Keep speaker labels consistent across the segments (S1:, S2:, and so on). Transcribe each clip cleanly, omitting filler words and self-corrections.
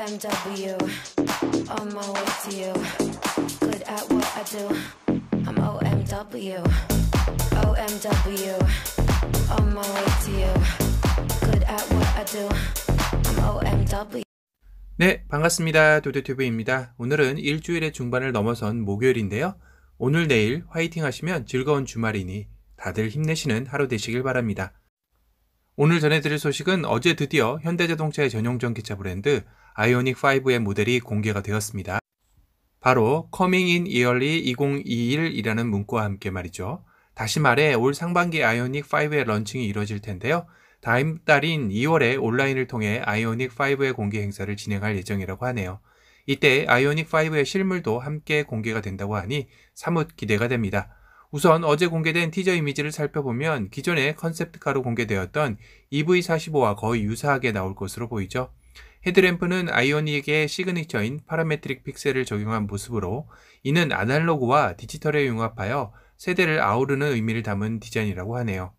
S1: OMW, on my way to you. Good at what I do. I'm OMW, OMW, on my way to you. Good at what I do. I'm OMW.
S2: 네, 반갑습니다. 도도튜브입니다. 오늘은 일주일의 중반을 넘어선 목요일인데요. 오늘 내일 화이팅 하시면 즐거운 주말이니 다들 힘내시는 하루 되시길 바랍니다. 오늘 전해드릴 소식은 어제 드디어 현대자동차의 전용 전기차 브랜드 아이오닉5의 모델이 공개가 되었습니다. 바로 Coming in Early 2021이라는 문구와 함께 말이죠. 다시 말해 올 상반기 아이오닉5의 런칭이 이루어질 텐데요. 다음 달인 2월에 온라인을 통해 아이오닉5의 공개 행사를 진행할 예정이라고 하네요. 이때 아이오닉5의 실물도 함께 공개가 된다고 하니 사뭇 기대가 됩니다. 우선 어제 공개된 티저 이미지를 살펴보면 기존의 컨셉트카로 공개되었던 EV45와 거의 유사하게 나올 것으로 보이죠. 헤드램프는 아이오닉의 시그니처인 파라메트릭 픽셀을 적용한 모습으로 이는 아날로그와 디지털에 융합하여 세대를 아우르는 의미를 담은 디자인이라고 하네요.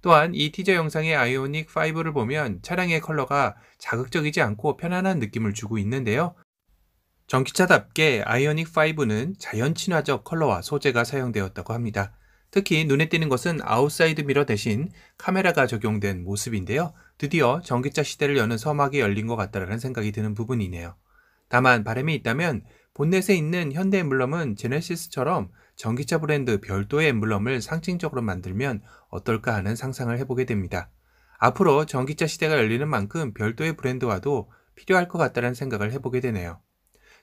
S2: 또한 이 티저 영상의 아이오닉5를 보면 차량의 컬러가 자극적이지 않고 편안한 느낌을 주고 있는데요. 전기차답게 아이오닉5는 자연 친화적 컬러와 소재가 사용되었다고 합니다. 특히 눈에 띄는 것은 아웃사이드 미러 대신 카메라가 적용된 모습인데요. 드디어 전기차 시대를 여는 서막이 열린 것 같다는 생각이 드는 부분이네요. 다만 바람이 있다면 본넷에 있는 현대 엠블럼은 제네시스처럼 전기차 브랜드 별도의 엠블럼을 상징적으로 만들면 어떨까 하는 상상을 해보게 됩니다. 앞으로 전기차 시대가 열리는 만큼 별도의 브랜드와도 필요할 것 같다는 생각을 해보게 되네요.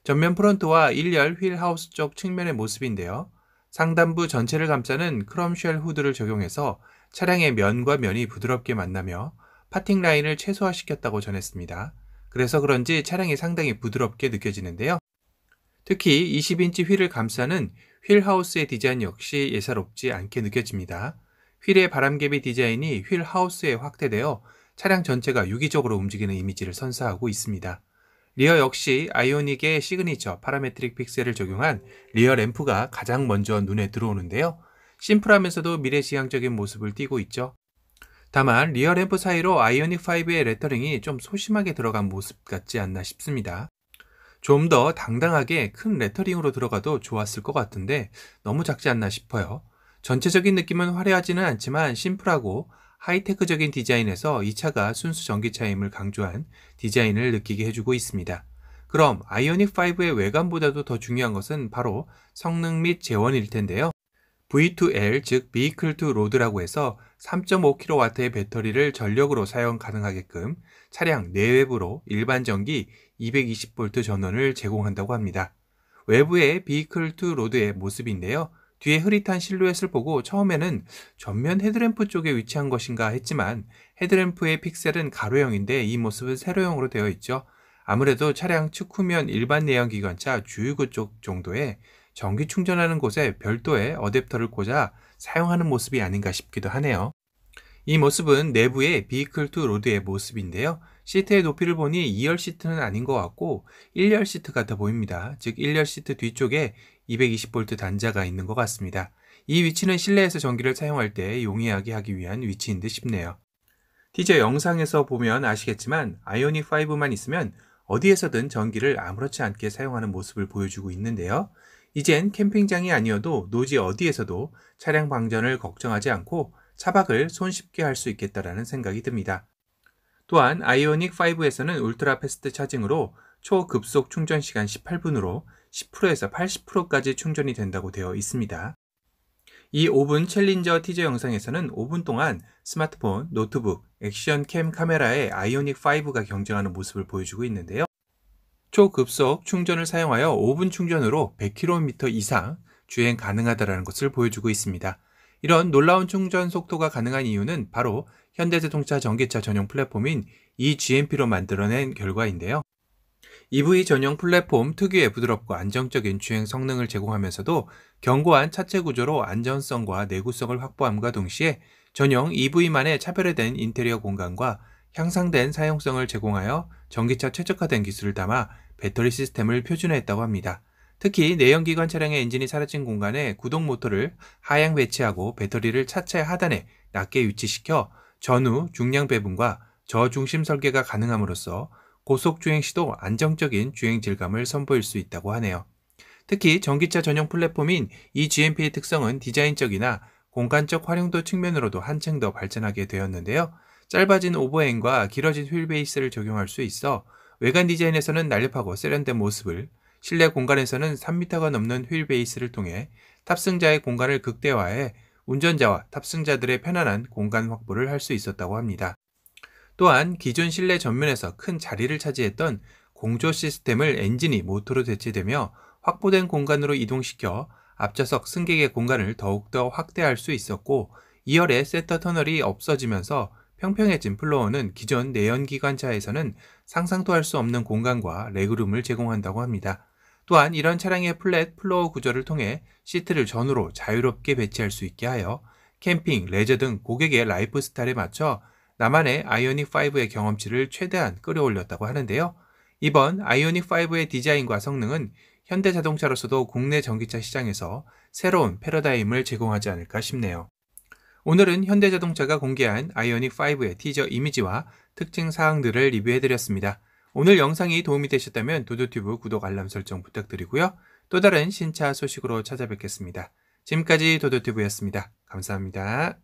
S2: 전면 프론트와 1열 휠 하우스 쪽 측면의 모습인데요. 상단부 전체를 감싸는 크롬쉘 후드를 적용해서 차량의 면과 면이 부드럽게 만나며 파팅 라인을 최소화시켰다고 전했습니다. 그래서 그런지 차량이 상당히 부드럽게 느껴지는데요. 특히 20인치 휠을 감싸는 휠 하우스의 디자인 역시 예사롭지 않게 느껴집니다. 휠의 바람개비 디자인이 휠 하우스에 확대되어 차량 전체가 유기적으로 움직이는 이미지를 선사하고 있습니다. 리어 역시 아이오닉의 시그니처 파라메트릭 픽셀을 적용한 리어 램프가 가장 먼저 눈에 들어오는데요. 심플하면서도 미래지향적인 모습을 띠고 있죠. 다만 리어 램프 사이로 아이오닉5의 레터링이 좀 소심하게 들어간 모습 같지 않나 싶습니다. 좀 더 당당하게 큰 레터링으로 들어가도 좋았을 것 같은데 너무 작지 않나 싶어요. 전체적인 느낌은 화려하지는 않지만 심플하고 하이테크적인 디자인에서 이 차가 순수 전기차임을 강조한 디자인을 느끼게 해주고 있습니다. 그럼 아이오닉5의 외관보다도 더 중요한 것은 바로 성능 및 재원일 텐데요. V2L 즉 Vehicle to Load라고 해서 3.5kW의 배터리를 전력으로 사용 가능하게끔 차량 내외부로 일반 전기 220V 전원을 제공한다고 합니다. 외부의 Vehicle to Load의 모습인데요. 뒤에 흐릿한 실루엣을 보고 처음에는 전면 헤드램프 쪽에 위치한 것인가 했지만 헤드램프의 픽셀은 가로형인데 이 모습은 세로형으로 되어 있죠. 아무래도 차량 측후면 일반 내연기관차 주유구 쪽 정도의 전기 충전하는 곳에 별도의 어댑터를 꽂아 사용하는 모습이 아닌가 싶기도 하네요. 이 모습은 내부의 Vehicle to Load의 모습인데요. 시트의 높이를 보니 2열 시트는 아닌 것 같고 1열 시트 같아 보입니다. 즉 1열 시트 뒤쪽에 220V 단자가 있는 것 같습니다. 이 위치는 실내에서 전기를 사용할 때 용이하게 하기 위한 위치인 듯 싶네요. 티저 영상에서 보면 아시겠지만 아이오닉5만 있으면 어디에서든 전기를 아무렇지 않게 사용하는 모습을 보여주고 있는데요. 이젠 캠핑장이 아니어도 노지 어디에서도 차량 방전을 걱정하지 않고 차박을 손쉽게 할 수 있겠다라는 생각이 듭니다. 또한 아이오닉5에서는 울트라 패스트 차징으로 초급속 충전 시간 18분으로 10%에서 80%까지 충전이 된다고 되어 있습니다. 이 5분 챌린저 티저 영상에서는 5분 동안 스마트폰, 노트북, 액션캠 카메라에 아이오닉5가 경쟁하는 모습을 보여주고 있는데요. 초급속 충전을 사용하여 5분 충전으로 100km 이상 주행 가능하다는 것을 보여주고 있습니다. 이런 놀라운 충전 속도가 가능한 이유는 바로 현대자동차 전기차 전용 플랫폼인 eGMP로 만들어낸 결과인데요. EV 전용 플랫폼 특유의 부드럽고 안정적인 주행 성능을 제공하면서도 견고한 차체 구조로 안전성과 내구성을 확보함과 동시에 전용 EV만의 차별화된 인테리어 공간과 향상된 사용성을 제공하여 전기차 최적화된 기술을 담아 배터리 시스템을 표준화했다고 합니다. 특히 내연기관 차량의 엔진이 사라진 공간에 구동 모터를 하향 배치하고 배터리를 차체 하단에 낮게 위치시켜 전후 중량 배분과 저중심 설계가 가능함으로써 고속 주행 시도 안정적인 주행 질감을 선보일 수 있다고 하네요. 특히 전기차 전용 플랫폼인 이 GMP의 특성은 디자인적이나 공간적 활용도 측면으로도 한층 더 발전하게 되었는데요. 짧아진 오버행과 길어진 휠 베이스를 적용할 수 있어 외관 디자인에서는 날렵하고 세련된 모습을, 실내 공간에서는 3m가 넘는 휠 베이스를 통해 탑승자의 공간을 극대화해 운전자와 탑승자들의 편안한 공간 확보를 할 수 있었다고 합니다. 또한 기존 실내 전면에서 큰 자리를 차지했던 공조 시스템을 엔진이 모터로 대체되며 확보된 공간으로 이동시켜 앞좌석 승객의 공간을 더욱더 확대할 수 있었고, 2열의 센터 터널이 없어지면서 평평해진 플로어는 기존 내연기관차에서는 상상도 할 수 없는 공간과 레그룸을 제공한다고 합니다. 또한 이런 차량의 플랫 플로어 구조를 통해 시트를 전후로 자유롭게 배치할 수 있게 하여 캠핑, 레저 등 고객의 라이프 스타일에 맞춰 나만의 아이오닉5의 경험치를 최대한 끌어올렸다고 하는데요. 이번 아이오닉5의 디자인과 성능은 현대자동차로서도 국내 전기차 시장에서 새로운 패러다임을 제공하지 않을까 싶네요. 오늘은 현대자동차가 공개한 아이오닉5의 티저 이미지와 특징 사항들을 리뷰해드렸습니다. 오늘 영상이 도움이 되셨다면 도도튜브 구독 알람 설정 부탁드리고요. 또 다른 신차 소식으로 찾아뵙겠습니다. 지금까지 도도튜브였습니다. 감사합니다.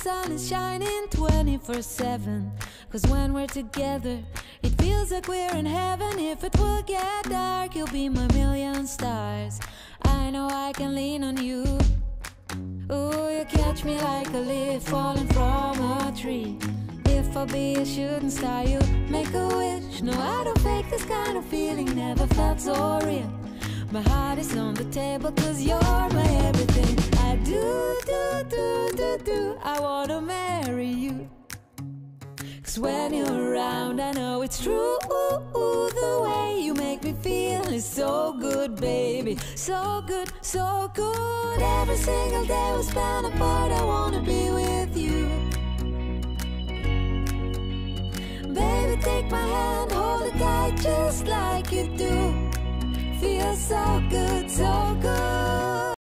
S1: Sun is shining 24/7. 'Cause when we're together, it feels like we're in heaven. If it will get dark, you'll be my million stars. I know I can lean on you. Ooh, you catch me like a leaf falling from a tree. If I'll be a shooting star, you make a wish. No, I don't fake this kind of feeling. Never felt so real. My heart is on the table 'cause you're my everything. I do. I wanna marry you. 'Cause when you're around, I know it's true. The way you make me feel is so good, baby. So good, so good. Every single day we spend apart, I wanna be with you. Baby, take my hand, hold it tight just like you do. Feels so good, so good.